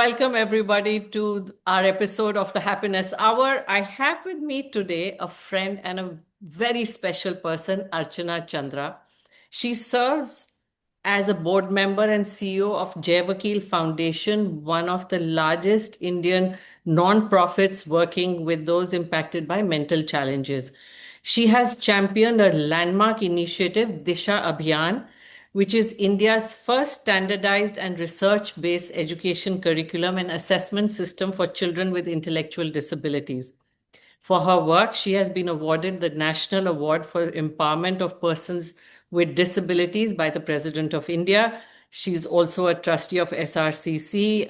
Welcome, everybody, to our episode of the Happiness Hour. I have with me today a friend and a very special person, Archana Chandra. She serves as a board member and CEO of Vakeel Foundation, one of the largest Indian non-profits working with those impacted by mental challenges. She has championed a landmark initiative, Disha Abhiyan, which is India's first standardized and research based education curriculum and assessment system for children with intellectual disabilities. For her work, she has been awarded the National Award for Empowerment of Persons with Disabilities by the President of India. She's also a trustee of SRCC,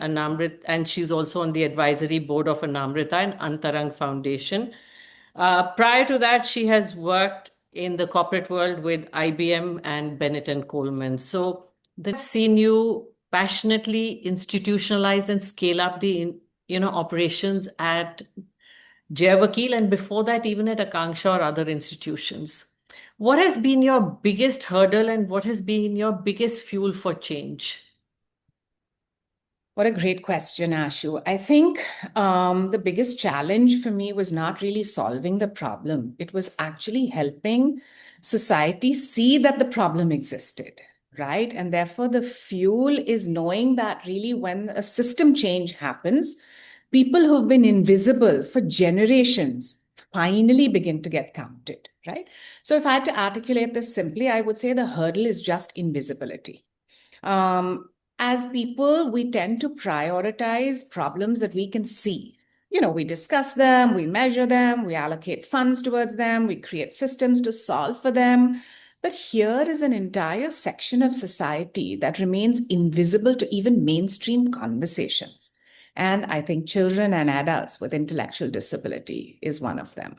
and she's also on the advisory board of Anamrita and Antarang Foundation. Prior to that, she has worked in the corporate world with IBM and Bennett and Coleman. So they've seen you passionately institutionalize and scale up the operations at Jayavakil, and before that, even at Akanksha or other institutions. What has been your biggest hurdle and what has been your biggest fuel for change? What a great question, Ashu. I think the biggest challenge for me was not really solving the problem. It was actually helping society see that the problem existed, right? And therefore, the fuel is knowing that really when a system change happens, people who've been invisible for generations finally begin to get counted, right? So if I had to articulate this simply, I would say the hurdle is just invisibility. As people, we tend to prioritize problems that we can see. We discuss them, we measure them, we allocate funds towards them, we create systems to solve for them. But here is an entire section of society that remains invisible to even mainstream conversations. And I think children and adults with intellectual disability is one of them.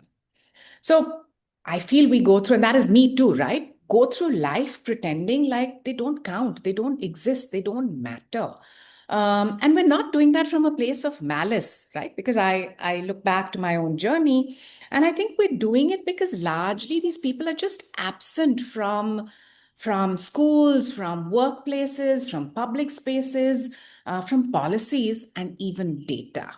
So I feel we go through, and that is me too, right? Go through life pretending like they don't count, they don't exist, they don't matter. And we're not doing that from a place of malice, right? Because I look back to my own journey, and I think we're doing it because largely these people are just absent from schools, from workplaces, from public spaces, from policies, and even data.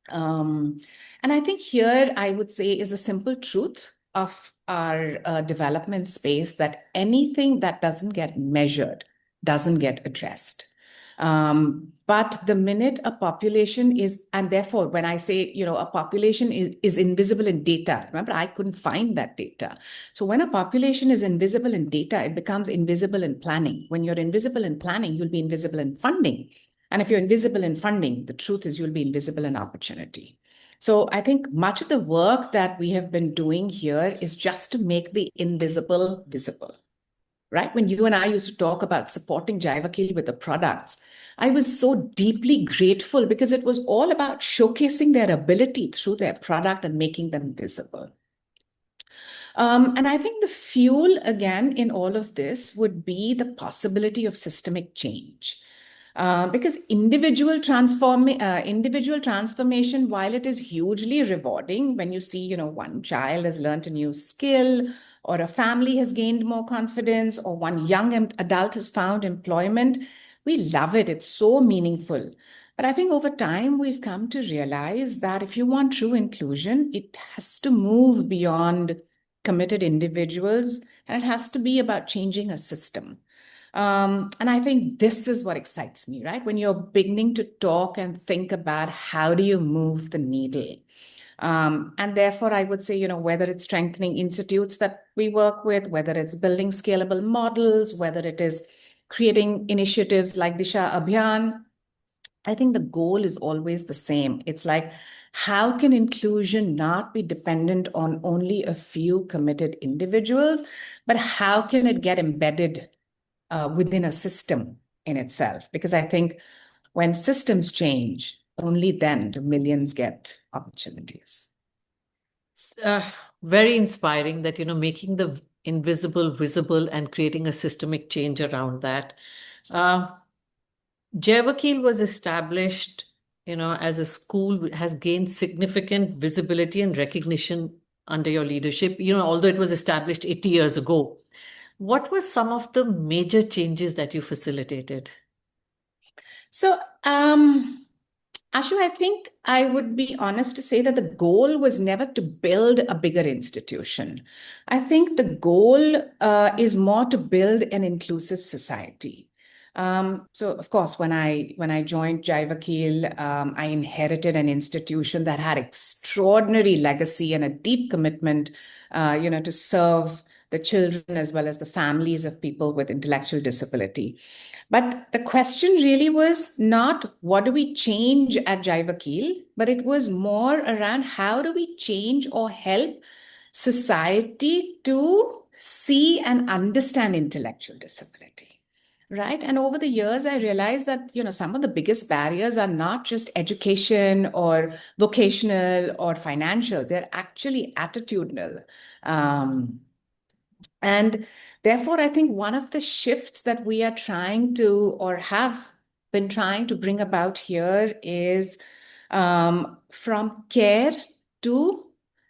And I think here I would say is the simple truth of our development space that anything that doesn't get measured doesn't get addressed. But the minute a population is, and therefore, when I say, a population is invisible in data, remember, I couldn't find that data. So when a population is invisible in data, it becomes invisible in planning. When you're invisible in planning, you'll be invisible in funding. And if you're invisible in funding, the truth is you'll be invisible in opportunity. So I think much of the work that we have been doing here is just to make the invisible visible, right? When you and I used to talk about supporting Jayavakil with the products, I was so deeply grateful because it was all about showcasing their ability through their product and making them visible. And I think the fuel, again, in all of this would be the possibility of systemic change. Because individual transformation, while it is hugely rewarding when you see, one child has learned a new skill, or a family has gained more confidence, or one young adult has found employment, we love it. It's so meaningful. But I think over time, we've come to realize that if you want true inclusion, it has to move beyond committed individuals, and it has to be about changing a system. And I think this is what excites me, right? When you're beginning to talk and think about how do you move the needle. And therefore, I would say, whether it's strengthening institutes that we work with, whether it's building scalable models, whether it is creating initiatives like Disha Abhiyan, I think the goal is always the same. It's like, how can inclusion not be dependent on only a few committed individuals, but how can it get embedded within a system in itself? Because I think when systems change, only then do millions get opportunities. Very inspiring that, making the invisible visible and creating a systemic change around that. Jayavakil was established, as a school, has gained significant visibility and recognition under your leadership, although it was established 80 years ago. What were some of the major changes that you facilitated? So, Ashu, I think I would be honest to say that the goal was never to build a bigger institution. I think the goal is more to build an inclusive society. So, of course, when I joined Jai Vakeel, I inherited an institution that had extraordinary legacy and a deep commitment, to serve the children as well as the families of people with intellectual disability. But the question really was not what do we change at Jai Vakeel, but it was more around how do we change or help society to see and understand intellectual disability. Right. And over the years, I realized that, some of the biggest barriers are not just education or vocational or financial, they're actually attitudinal. Um, and therefore, I think one of the shifts that we are trying to or have been trying to bring about here is from care to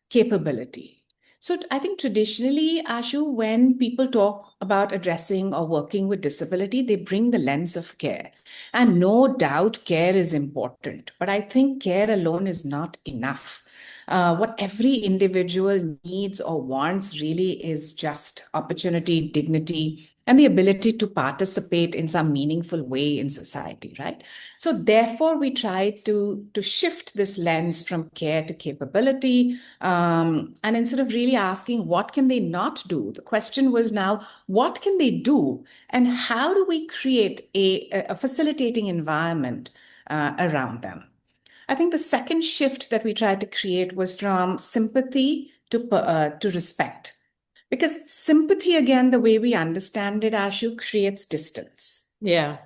capability. So I think traditionally, Ashu, when people talk about addressing or working with disability, they bring the lens of care. And no doubt care is important, but I think care alone is not enough. What every individual needs or wants really is just opportunity, dignity, and the ability to participate in some meaningful way in society, right? So therefore, we try to shift this lens from care to capability, and instead of really asking what can they not do, the question was now what can they do, and how do we create a facilitating environment around them. I think the second shift that we tried to create was from sympathy to respect. Because sympathy, again, the way we understand it, Ashu, creates distance. Yeah.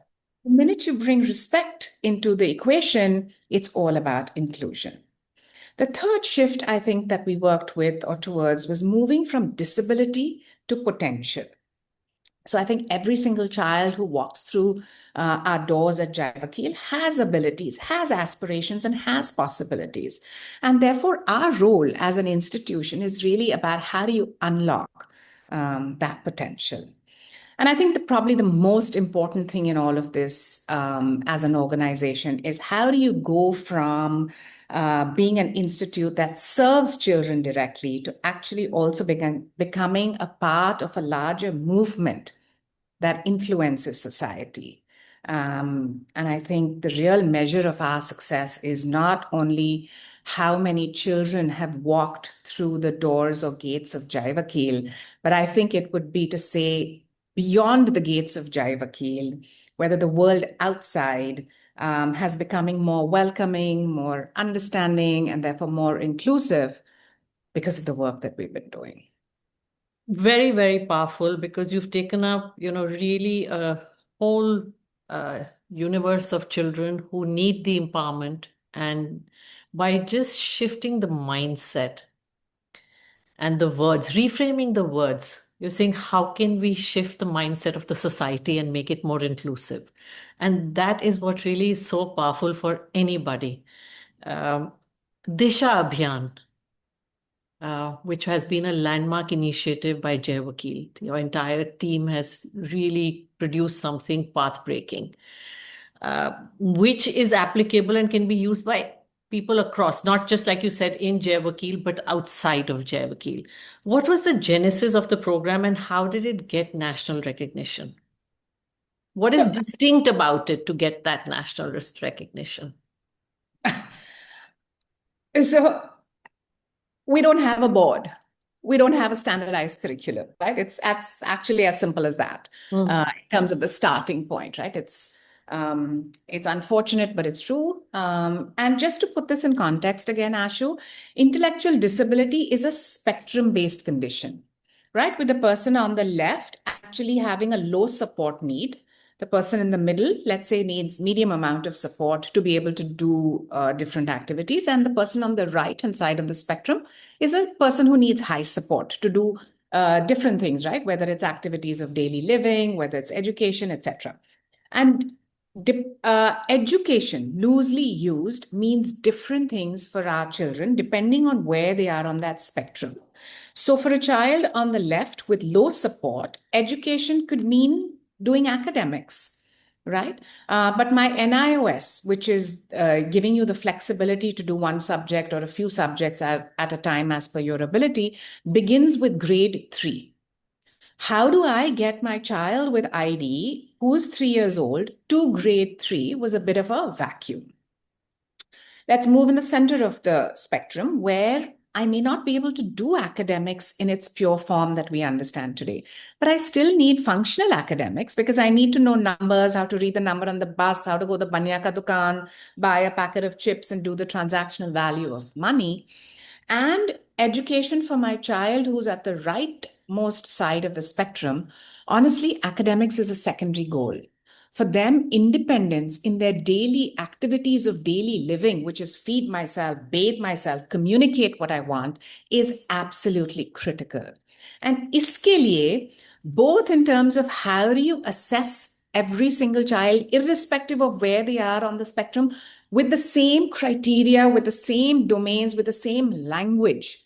The minute you bring respect into the equation, it's all about inclusion. The third shift I think that we worked with or towards was moving from disability to potential. So I think every single child who walks through our doors at Jai Vakeel has abilities, has aspirations, and has possibilities. And therefore, our role as an institution is really about how do you unlock that potential. And I think probably the most important thing in all of this as an organization is how do you go from being an institute that serves children directly to actually also becoming a part of a larger movement that influences society. And I think the real measure of our success is not only how many children have walked through the doors or gates of Jai Vakeel, but I think it would be to say beyond the gates of Jai Vakeel, whether the world outside has becoming more welcoming, more understanding, and therefore more inclusive because of the work that we've been doing. Very, very powerful because you've taken up, really a whole universe of children who need the empowerment. And by just shifting the mindset and the words, reframing the words, you're saying, how can we shift the mindset of the society and make it more inclusive? And that is what really is so powerful for anybody. Um, Disha Abhiyan, which has been a landmark initiative by Jai Vakeel. Your entire team has really produced something path-breaking, which is applicable and can be used by people across, not just like you said in Jai Vakeel, but outside of Jai Vakeel. What was the genesis of the program and how did it get national recognition? What is So, distinct about it to get that national recognition? so we don't have a board. We don't have a standardized curriculum, right? It's actually as simple as that Mm. in terms of the starting point, right? It's unfortunate, but it's true. And just to put this in context again, Ashu, intellectual disability is a spectrum-based condition, right? With the person on the left actually having a low support need. The person in the middle, let's say, needs medium amount of support to be able to do different activities. And the person on the right-hand side of the spectrum is a person who needs high support to do different things, right? Whether it's activities of daily living, whether it's education, etc. And education, loosely used, means different things for our children depending on where they are on that spectrum. So, for a child on the left with low support, education could mean doing academics. right? But my NIOS, which is giving you the flexibility to do one subject or a few subjects at a time as per your ability, begins with grade 3. How do I get my child with ID, who's 3 years old, to grade 3 was a bit of a vacuum. Let's move in the center of the spectrum where I may not be able to do academics in its pure form that we understand today. But I still need functional academics because I need to know numbers, how to read the number on the bus, how to go to the banya ka dukan, buy a packet of chips and do the transactional value of money. And education for my child who's at the rightmost side of the spectrum, honestly, academics is a secondary goal. For them, independence in their daily activities of daily living, which is feed myself, bathe myself, communicate what I want, is absolutely critical. And iske liye, both in terms of how do you assess every single child, irrespective of where they are on the spectrum, with the same criteria, with the same domains, with the same language,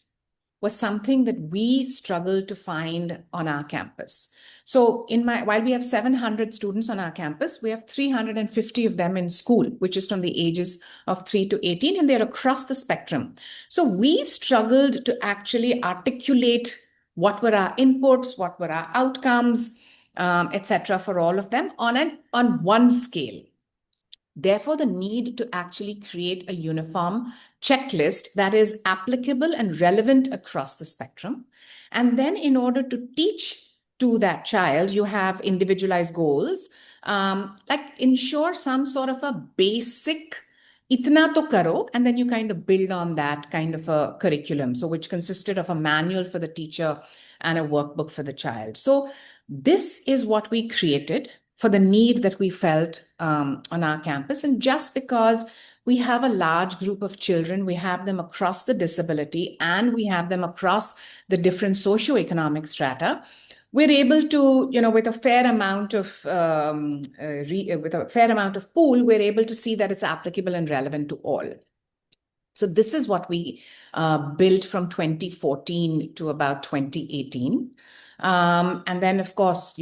was something that we struggled to find on our campus. So while we have 700 students on our campus, we have 350 of them in school, which is from the ages of 3 to 18, and they're across the spectrum. So we struggled to actually articulate what were our inputs, what were our outcomes, etc., for all of them on one scale. Therefore, the need to actually create a uniform checklist that is applicable and relevant across the spectrum. And then, in order to teach to that child, you have individualized goals, like ensure some sort of a basic itna to karo, and then you kind of build on that kind of a curriculum. So, which consisted of a manual for the teacher and a workbook for the child. So, this is what we created for the need that we felt on our campus. And just because we have a large group of children, we have them across the disability and we have them across the different socioeconomic strata, we're able to, with a fair amount of pool, we're able to see that it's applicable and relevant to all. So this is what we built from 2014 to about 2018. And then, of course,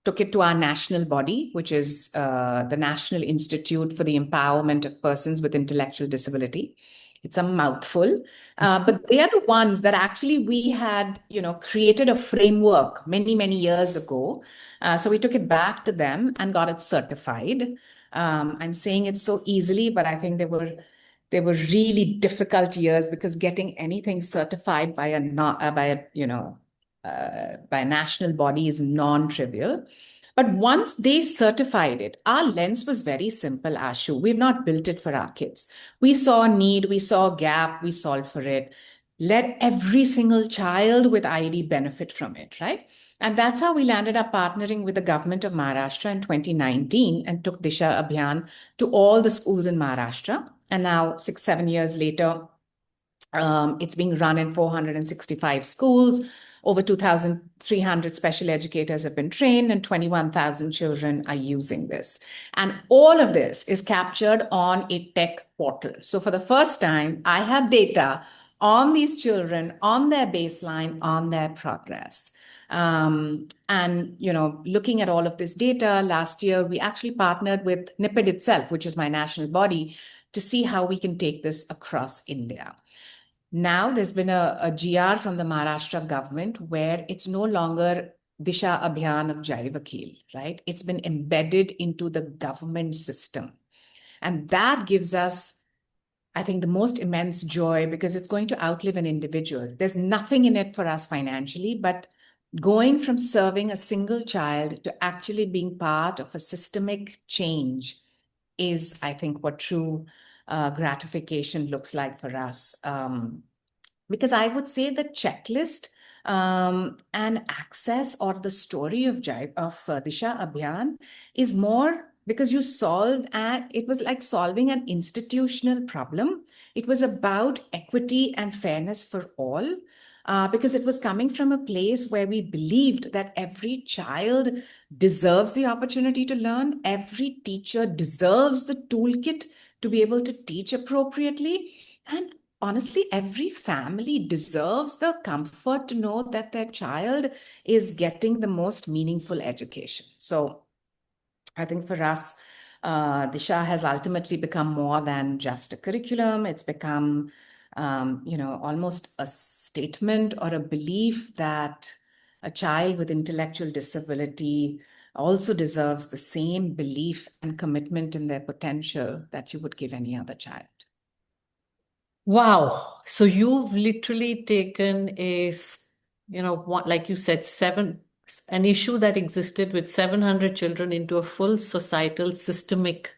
took it to our national body, which is the National Institute for the Empowerment of Persons with Intellectual Disability. It's a mouthful, but they are the ones that actually we had, created a framework many, many years ago. So we took it back to them and got it certified. I'm saying it so easily, but I think they were really difficult years because getting anything certified by a national body is non-trivial. But once they certified it, our lens was very simple, Ashu. We've not built it for our kids. We saw a need, we saw a gap, we solved for it. Let every single child with ID benefit from it, right? And that's how we landed up partnering with the government of Maharashtra in 2019 and took Disha Abhiyan to all the schools in Maharashtra. And now, 6-7 years later, it's being run in 465 schools. Over 2,300 special educators have been trained, and 21,000 children are using this. And all of this is captured on a tech portal. So for the first time, I have data on these children, on their baseline, on their progress. And looking at all of this data, last year we actually partnered with NIPID itself, which is my national body, to see how we can take this across India. Now there's been a GR from the Maharashtra government where it's no longer Disha Abhiyan of Jai Vakeel, right? It's been embedded into the government system. And that gives us, I think, the most immense joy because it's going to outlive an individual. There's nothing in it for us financially, but going from serving a single child to actually being part of a systemic change is, I think, what true gratification looks like for us. Because I would say the checklist and access or the story of Disha Abhiyan is more because you solved, and it was like solving an institutional problem. It was about equity and fairness for all. Because it was coming from a place where we believed that every child deserves the opportunity to learn, every teacher deserves the toolkit to be able to teach appropriately. And honestly, every family deserves the comfort to know that their child is getting the most meaningful education. So I think for us, Disha has ultimately become more than just a curriculum. It's become, almost a statement or a belief that a child with intellectual disability also deserves the same belief and commitment in their potential that you would give any other child. Wow. So you've literally taken like you said, an issue that existed with 700 children into a full societal systemic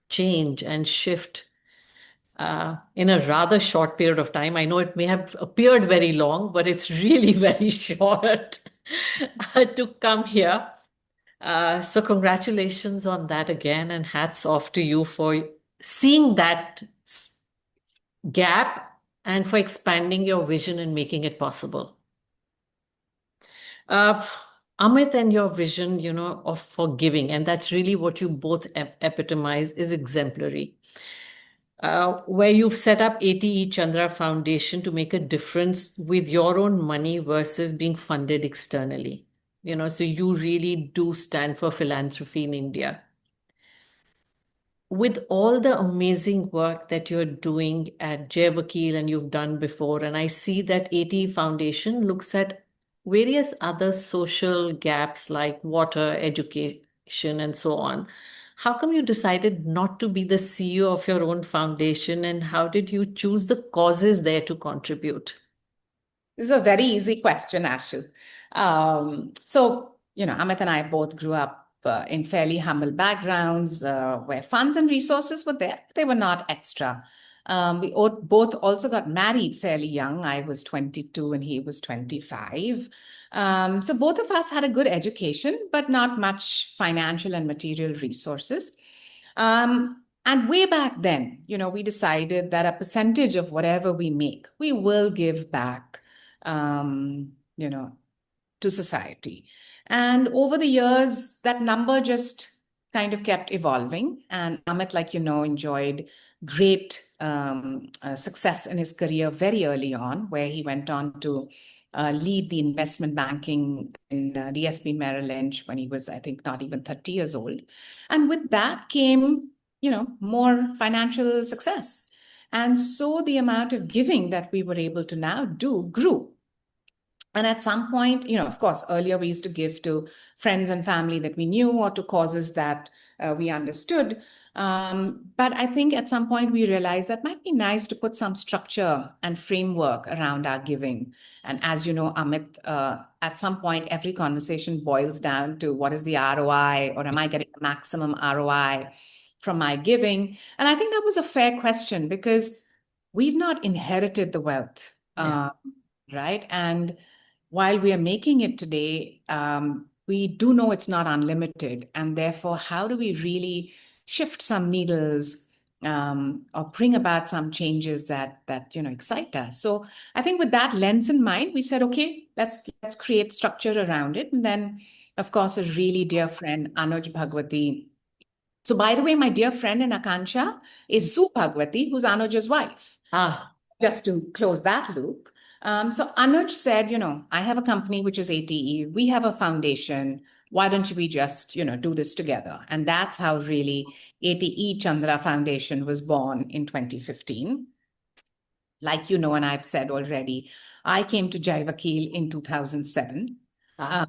change and shift in a rather short period of time. I know it may have appeared very long, but it's really very short to come here. So congratulations on that again, and hats off to you for seeing that gap and for expanding your vision and making it possible. Uh, Amit, and your vision, of forgiving, and that's really what you both epitomize, is exemplary. Where you've set up ATE Chandra Foundation to make a difference with your own money versus being funded externally. So you really do stand for philanthropy in India. With all the amazing work that you're doing at Vakeel and you've done before, and I see that AT Foundation looks at various other social gaps like water, education, and so on. How come you decided not to be the CEO of your own foundation, and how did you choose the causes there to contribute? This is a very easy question, Ashu. Amit and I both grew up in fairly humble backgrounds where funds and resources were there. They were not extra. Both also got married fairly young. I was 22 and he was 25. So both of us had a good education, but not much financial and material resources. And way back then, we decided that a percentage of whatever we make, we will give back um, you know, to society. And over the years, that number just kind of kept evolving. And Amit, like enjoyed great success in his career very early on, where he went on to lead the investment banking in DSP Merrill Lynch when he was, I think, not even 30 years old. And with that came, more financial success. And so the amount of giving that we were able to now do grew. And at some point, of course, earlier we used to give to friends and family that we knew or to causes that we understood. But I think at some point we realized that might be nice to put some structure and framework around our giving. And as you know, Amit, at some point, every conversation boils down to what is the ROI, or am I getting the maximum ROI from my giving? And I think that was a fair question because we've not inherited the wealth, Yeah. right? And while we are making it today, we do know it's not unlimited. And therefore, how do we really shift some needles or bring about some changes that excite us? So I think with that lens in mind, we said, okay, let's create structure around it. And then, of course, a really dear friend, Anuj Bhagwati. So by the way, my dear friend in Akansha is Sue Bhagwati, who's Anuj's wife. Ah, Just to close that loop. So Anuj said, I have a company which is ATE. We have a foundation. Why don't we just, do this together? And that's how really ATE Chandra Foundation was born in 2015. Like and I've said already, I came to Jai Vakeel in 2007. ah.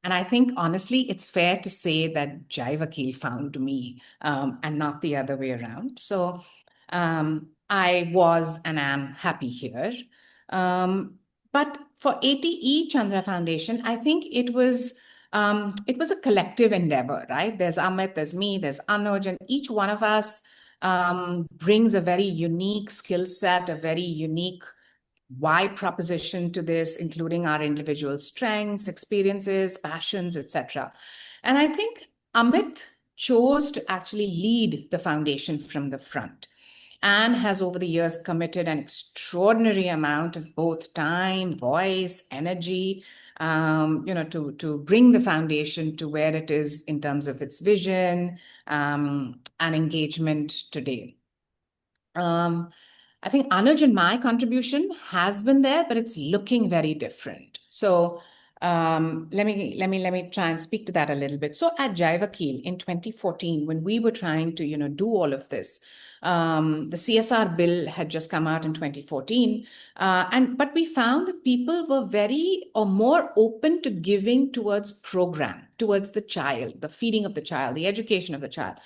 And I think, honestly, it's fair to say that Jai Vakeel found me and not the other way around. So I was and am happy here. But for ATE Chandra Foundation, I think it was a collective endeavor, right? There's Amit, there's me, there's Anuj, and each one of us brings a very unique skill set, a very unique why proposition to this, including our individual strengths, experiences, passions, etc. And I think Amit chose to actually lead the foundation from the front and has over the years committed an extraordinary amount of both time, voice, energy, to bring the foundation to where it is in terms of its vision and engagement today. I think Anuj and my contribution has been there, but it's looking very different. So Let me try and speak to that a little bit. So at Vakeel in 2014, when we were trying to, do all of this, the CSR bill had just come out in 2014, but we found that people were very or more open to giving towards program, towards the child, the feeding of the child, the education of the child.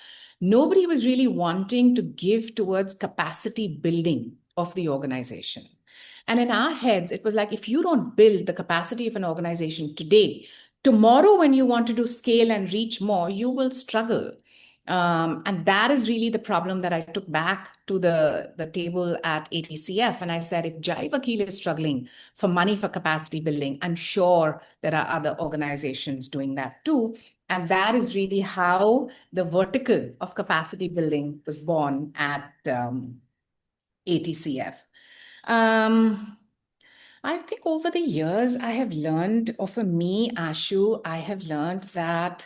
Nobody was really wanting to give towards capacity building of the organization. And in our heads, it was like, if you don't build the capacity of an organization today, tomorrow, when you want to do scale and reach more, you will struggle. And that is really the problem that I took back to the table at ATCF. And I said, if Jai Vakeel is struggling for money for capacity building, I'm sure there are other organizations doing that too. And that is really how the vertical of capacity building was born at ATCF. Um, I think over the years, I have learned, or for me, Ashu, I have learned that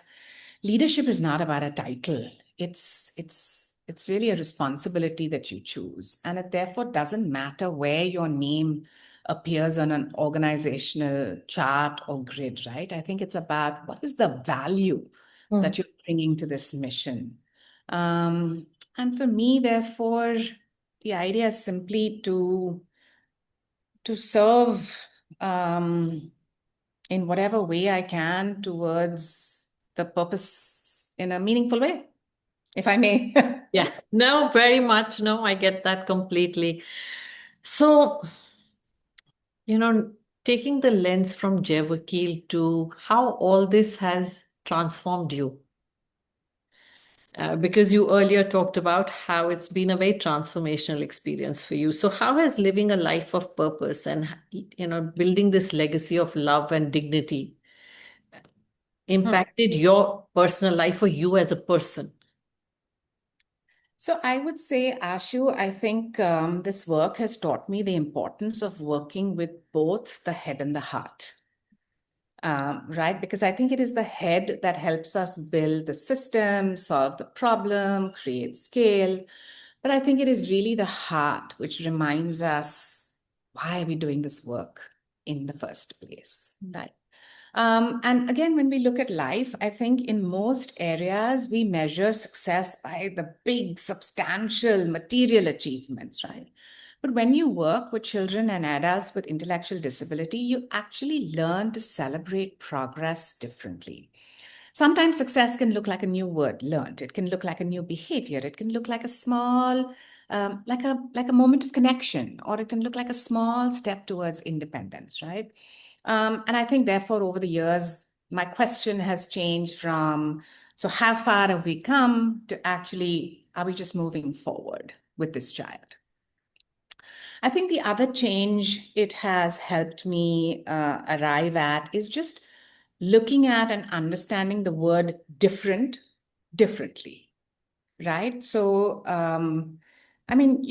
leadership is not about a title. It's really a responsibility that you choose. And it therefore doesn't matter where your name appears on an organizational chart or grid, right? I think it's about what is the value that you're bringing to this mission. Um, and for me, therefore, the idea is simply to serve in whatever way I can towards the purpose in a meaningful way, if I may. Yeah, no, very much. No, I get that completely. So, you know, taking the lens from Jai Vakeel to how all this has transformed you. Because you earlier talked about how it's been a very transformational experience for you. So, how has living a life of purpose and building this legacy of love and dignity impacted your personal life or you as a person? So I would say, Ashu, I think this work has taught me the importance of working with both the head and the heart. Right? Because I think it is the head that helps us build the system, solve the problem, create scale. But I think it is really the heart which reminds us, why are we doing this work in the first place, right? And again, when we look at life, I think in most areas we measure success by the big, substantial material achievements, right? But when you work with children and adults with intellectual disability, you actually learn to celebrate progress differently. Sometimes success can look like a new word learned. It can look like a new behavior. It can look like a small, like a moment of connection, or it can look like a small step towards independence, right? And I think, therefore, over the years, my question has changed from, so how far have we come, to actually, are we just moving forward with this child? I think the other change it has helped me arrive at is just looking at and understanding the word different differently, right? So, I mean,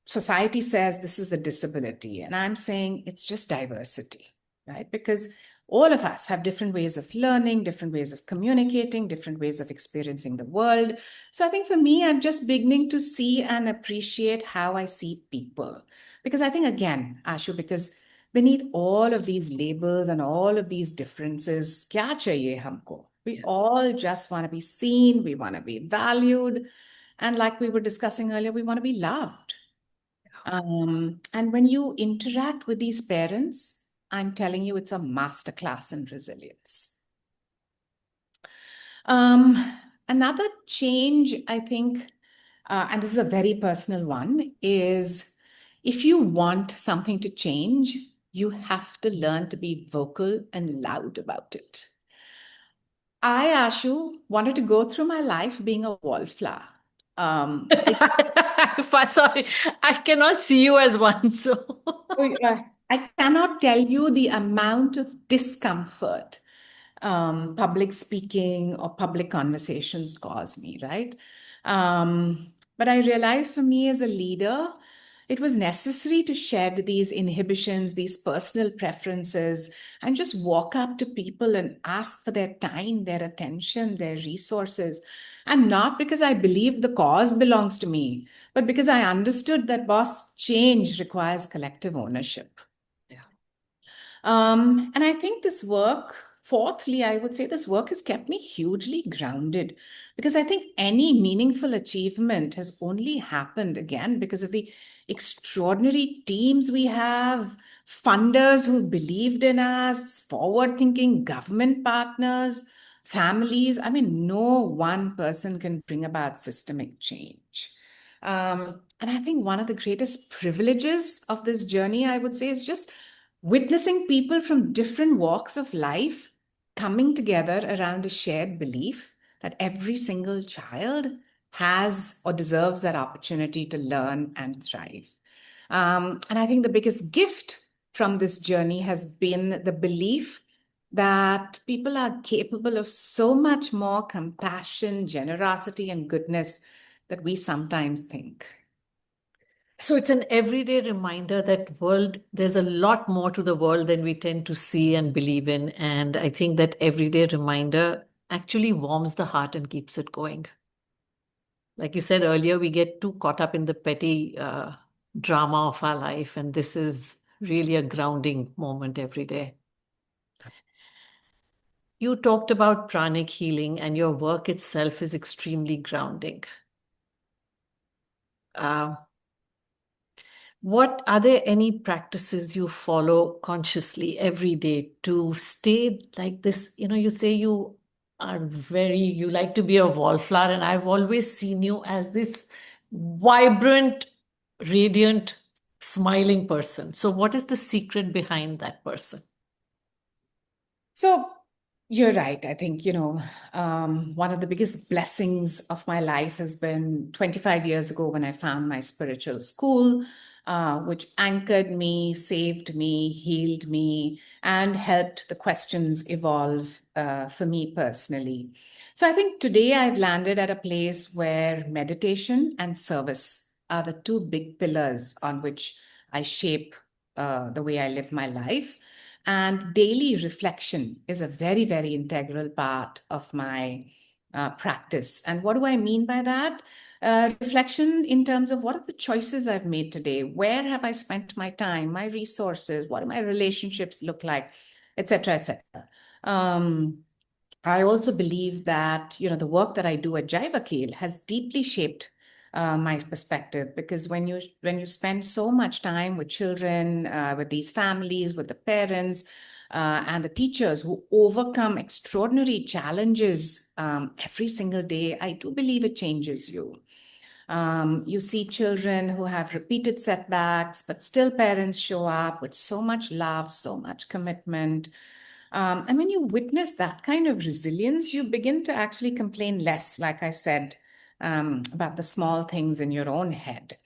society says this is the disability, and I'm saying it's just diversity, right? Because all of us have different ways of learning, different ways of communicating, different ways of experiencing the world. So I think for me, I'm just beginning to see and appreciate how I see people. Because I think, again, Ashu, because beneath all of these labels and all of these differences, kya chahiye humko? We all just want to be seen, we want to be valued. And like we were discussing earlier, we want to be loved. And when you interact with these parents, I'm telling you, it's a masterclass in resilience. Another change, I think, and this is a very personal one, is if you want something to change, you have to learn to be vocal and loud about it. I, Ashu, wanted to go through my life being a wallflower. I Sorry, I cannot see you as one. So, I cannot tell you the amount of discomfort public speaking or public conversations cause me, right? But I realized for me as a leader, it was necessary to shed these inhibitions, these personal preferences, and just walk up to people and ask for their time, their attention, their resources. And not because I believed the cause belongs to me, but because I understood that boss change requires collective ownership. yeah. And I think this work, fourthly, I would say this work has kept me hugely grounded because I think any meaningful achievement has only happened again because of the extraordinary teams we have, funders who believed in us, forward thinking government partners, families. I mean, no one person can bring about systemic change. And I think one of the greatest privileges of this journey, I would say, is just witnessing people from different walks of life coming together around a shared belief that every single child has or deserves that opportunity to learn and thrive. And I think the biggest gift from this journey has been the belief that people are capable of so much more compassion, generosity, and goodness that we sometimes think. So it's an everyday reminder that there's a lot more to the world than we tend to see and believe in. And I think that everyday reminder actually warms the heart and keeps it going. Like you said earlier, we get too caught up in the petty drama of our life, and this is really a grounding moment every day. You talked about pranic healing, and your work itself is extremely grounding. Uh, what are there any practices you follow consciously every day to stay like this? You say you like to be a wallflower, and I've always seen you as this vibrant, radiant, smiling person. So, what is the secret behind that person? So you're right. I think, one of the biggest blessings of my life has been 25 years ago when I found my spiritual school, which anchored me, saved me, healed me, and helped the questions evolve for me personally. So I think today I've landed at a place where meditation and service are the two big pillars on which I shape the way I live my life. And daily reflection is a very, very integral part of my practice. And what do I mean by that? Reflection in terms of what are the choices I've made today? Where have I spent my time, my resources? What do my relationships look like, etc., etc. I also believe that, the work that I do at Vakeel has deeply shaped my perspective because when you spend so much time with children, with these families, with the parents, and the teachers who overcome extraordinary challenges every single day, I do believe it changes you. You see children who have repeated setbacks, but still parents show up with so much love, so much commitment. And when you witness that kind of resilience, you begin to actually complain less, like I said, about the small things in your own head.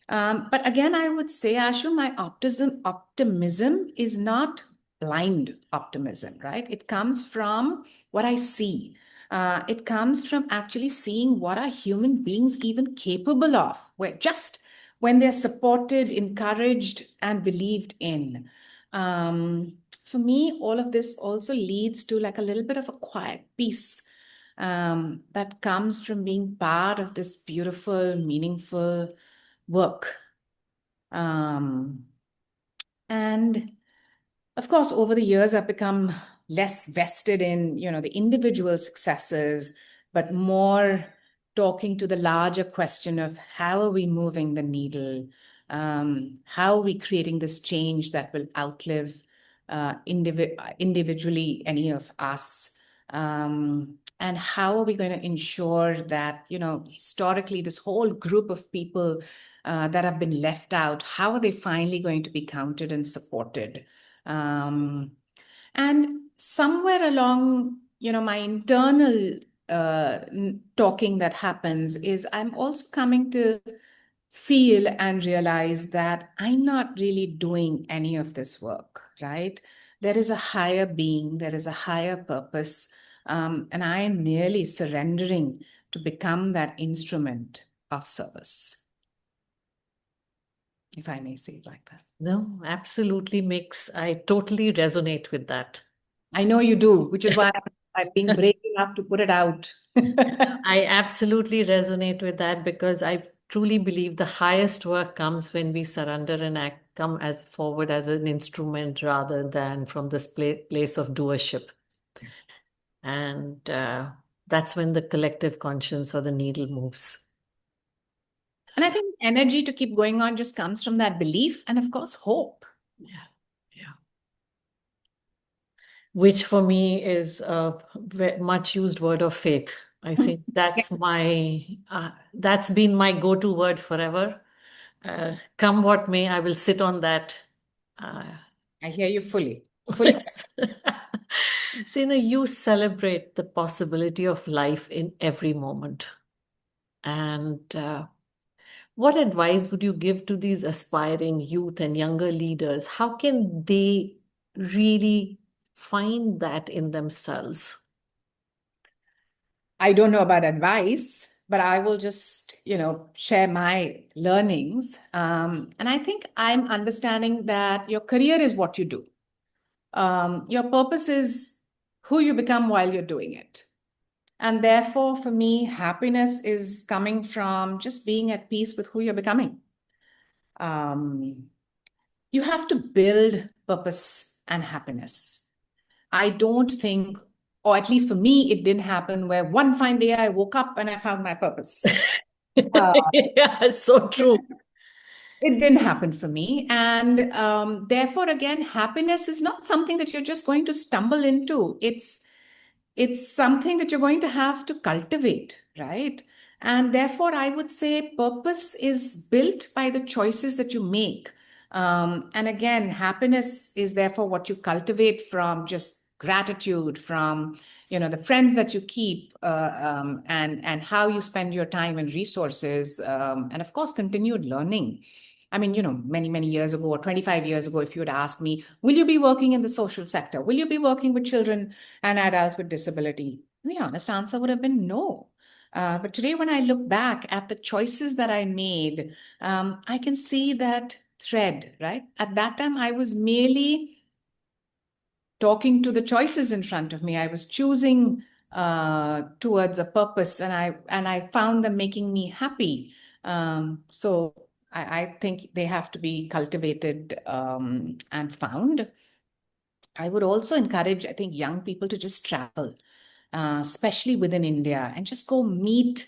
But again, I would say, Ashu, my optimism is not blind optimism, right? It comes from what I see. It comes from actually seeing what are human beings even capable of, where just when they're supported, encouraged, and believed in. For me, all of this also leads to like a little bit of a quiet peace that comes from being part of this beautiful, meaningful work. Um, and of course, over the years, I've become less vested in, the individual successes, but more talking to the larger question of how are we moving the needle? How are we creating this change that will outlive individually any of us? And how are we going to ensure that, historically, this whole group of people that have been left out, how are they finally going to be counted and supported? Um, and somewhere along, my internal talking that happens is I'm also coming to feel and realize that I'm not really doing any of this work, right? There is a higher being, there is a higher purpose, and I am merely surrendering to become that instrument of service, if I may say it like that. No, absolutely I totally resonate with that. I know you do, which is why I'm being brave enough to put it out. I absolutely resonate with that because I truly believe the highest work comes when we surrender and act come as forward as an instrument rather than from this place of doership. And that's when the collective conscience or the needle moves. And I think energy to keep going on just comes from that belief and, of course, hope. Yeah. Yeah. Which for me is a much used word of faith. I think Yeah, that's been my go-to word forever. Come what may, I will sit on that. Uh, I hear you fully, fully. so, you celebrate the possibility of life in every moment. And what advice would you give to these aspiring youth and younger leaders? How can they really find that in themselves? I don't know about advice, but I will just, share my learnings. And I think I'm understanding that your career is what you do. Your purpose is who you become while you're doing it. And therefore, for me, happiness is coming from just being at peace with who you're becoming. Um, you have to build purpose and happiness. I don't think, or at least for me, it didn't happen where one fine day I woke up and I found my purpose. Uh, Yeah, so true. it didn't happen for me. And therefore, again, happiness is not something that you're just going to stumble into. It's something that you're going to have to cultivate, right? And therefore, I would say purpose is built by the choices that you make. And again, happiness is therefore what you cultivate from just gratitude, from the friends that you keep, and how you spend your time and resources, and of course, continued learning. I mean, many years ago or 25 years ago, if you had asked me, will you be working in the social sector? Will you be working with children and adults with disability? The honest answer would have been no. But today, when I look back at the choices that I made, I can see that thread, right? At that time, I was merely talking to the choices in front of me. I was choosing towards a purpose, and I found them making me happy. So I think they have to be cultivated and found. I would also encourage, I think, young people to just travel, especially within India, and just go meet,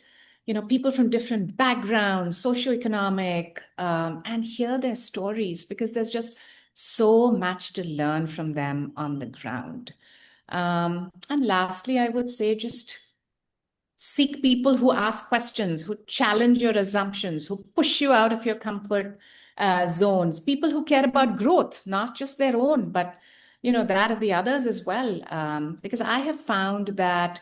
people from different backgrounds, socioeconomic, and hear their stories because there's just so much to learn from them on the ground. And lastly, I would say just seek people who ask questions, who challenge your assumptions, who push you out of your comfort zones, people who care about growth, not just their own, but that of the others as well. Because I have found that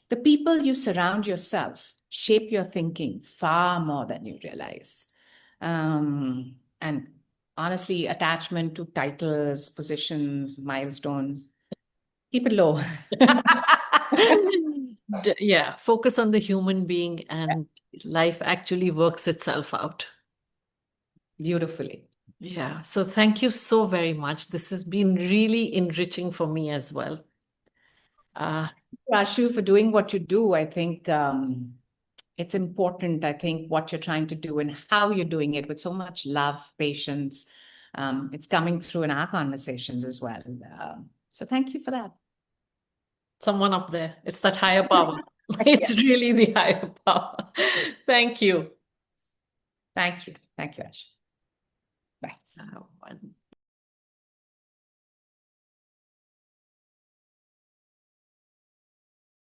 the people you surround yourself shape your thinking far more than you realize. And honestly, attachment to titles, positions, milestones, keep it low. Yeah, focus on the human being and life actually works itself out. Beautifully. Yeah, so thank you so very much. This has been really enriching for me as well. Uh, Ashu, for doing what you do. I think it's important, I think, what you're trying to do and how you're doing it with so much love, patience. It's coming through in our conversations as well. So thank you for that. Someone up there, it's that higher power. Yeah. It's really the higher power. Thank you. Thank you. Thank you, Ashu. Bye. One